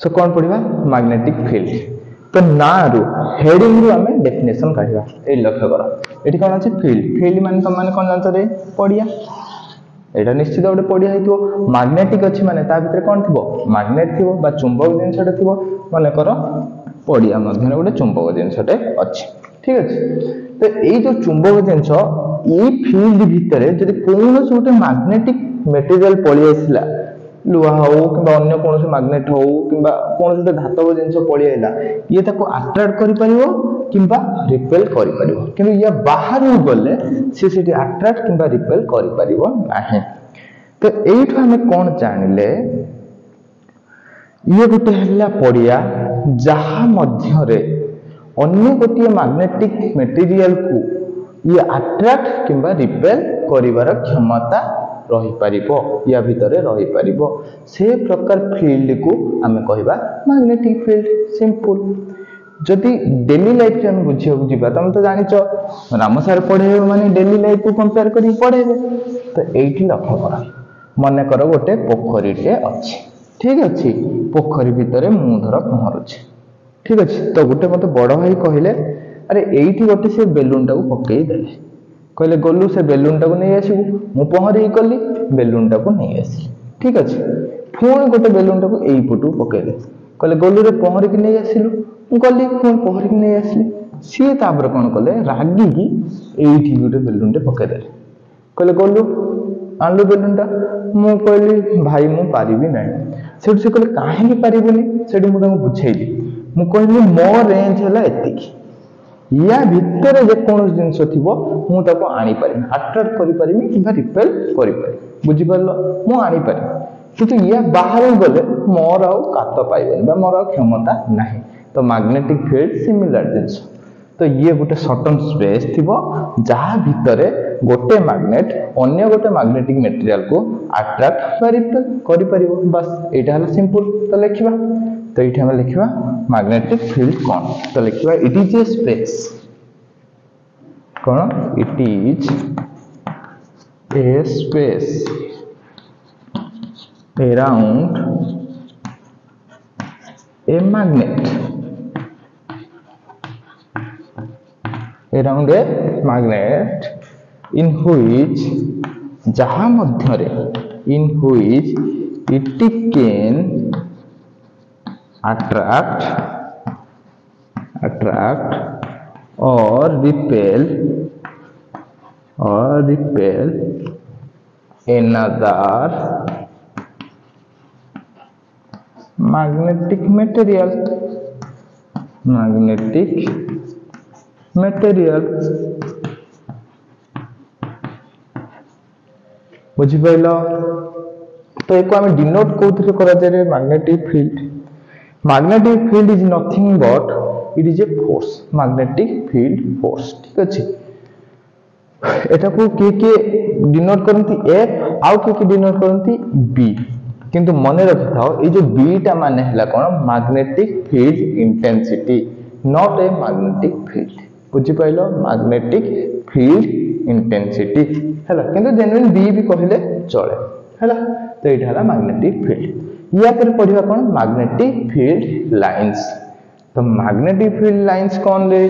सो कौन पढ़िबा magnetic field तो ना रु हेडिंग रु आमे डेफिनेशन काढिबा ए लक्ष्य कर एठी कोन अछि फील्ड माने तुम माने कोन जानत रे पड़िया एटा निश्चित गोटे पड़िया हेतिबो मैग्नेटिक अछि माने ता भितर कोन थिबो मैग्नेट थिबो बा चुंबक जिनसटे थिबो माने कर पड़िया मध्यने गोटे चुंबक जिनसटे अछि ठीक अछि तो एई जो चुंबक जिनस ए फील्ड भितर जदि कोन गोटे मैग्नेटिक मटेरियल पळि आसिला लुहा हो कि अन्य कौन मैग्नेट हो कि कौन गोटे धातव जिनस पळि आइला ये ताको अट्रैक्ट करि परिबो किंबा रिपेल करि परिबो किंतु या बाहर गले से सेठी अट्रैक्ट किंबा रिपेल करि परिबो नाही तो एइठो हमें कोन जानिले ये गोटे हल्ला पड़िया जहा मध्य रे अन्य गोटे मैग्नेटिक मटेरियल को ये अट्रैक्ट किंबा रिपेल करिवार क्षमता रही पारिबो या भितरे रही पारिबो से प्रकार फील्ड को हमें कहबा मैग्नेटिक फील्ड सिंपल जदि डेली लाइफ के हम बुझियो बुझिबा तुम तो जानिचो राम सर पढे माने डेली लाइफ को कंपेयर करी पढेबे तो एठी लक्ष्य कर मने कर गोटे पोखरीटे अछि ठीक अछि पोखरी भितरे मु धर पहरुछि ठीक अछि तो गोटे मते बड़ भाई कहिले अरे एठी गोटे से बेलून टाको पकेई देले कहले गोलू से बेलून टाको नहीं आसीबू मु पहरी कली बेलून टाको नहीं आसी ठीक अछि पुणी गोटे बेलून टाको एई पटू पकेले कहले गोलू रे पहरी कि नहीं आसिलु मु कहली पुणी पहरी कि नहीं आसली सी तापर कोन कहले रागी की एठी गोटे बेलून टे पके देले कहले गोलू आलू बेलून टा मु कहली भाई मु पारिबी नहीं सेठ से कहले काहे कि पारिबोनी सेठ मु तमु बुझैली मु कहली मो रेंज हला एतिकी या भितर जे कोन जिंस थिबो मु ताको आनी पारिमी अट्रैक्ट करि पारिमी किबा रिपेल करि पारिमी बुझि परलो मु आनी पारिमी किंतु या बाहर गले मोर आउ कात पाइबनी बा मोर क्षमता नाही तो मैग्नेटिक फील्ड सिमिलर जिंस तो ये गोटे सर्टन स्पेस थिबो जहा भितरे गोटे मैग्नेट अन्य गोटे मैग्नेटिक मटेरियल को अट्रैक्ट रिपेल करि परिबो बस एटा हला सिंपल तो लिखिबा तो ये हमें लिखा मैग्नेटिक फील्ड कौन तो लिखा इट इज ए स्पेस कौन it is a space around a magnet around a magnet in which जहां मध्य रे in which it can attract or repel another magnetic material बुझी पाइलो तो एको हमें डिनोट कोथरे करा जाय magnetic field magnetic field is nothing but it is a force magnetic field force ठीक अछि एटा को के डिनोट करंती f आउ के डिनोट करंती b किंतु मने रखिथाओ ए जो b टा माने हला कोन magnetic field intensity not a magnetic field बुझी पाइलो मैग्नेटिक फील्ड इंटेंसिटी हला किंतु जेन्युइन b भी कहिले चले हला तो एटा हला मैग्नेटिक फील्ड या फिर पढ़िबा कोन मैग्नेटिक फील्ड लाइंस तो मैग्नेटिक फील्ड लाइंस कौन रे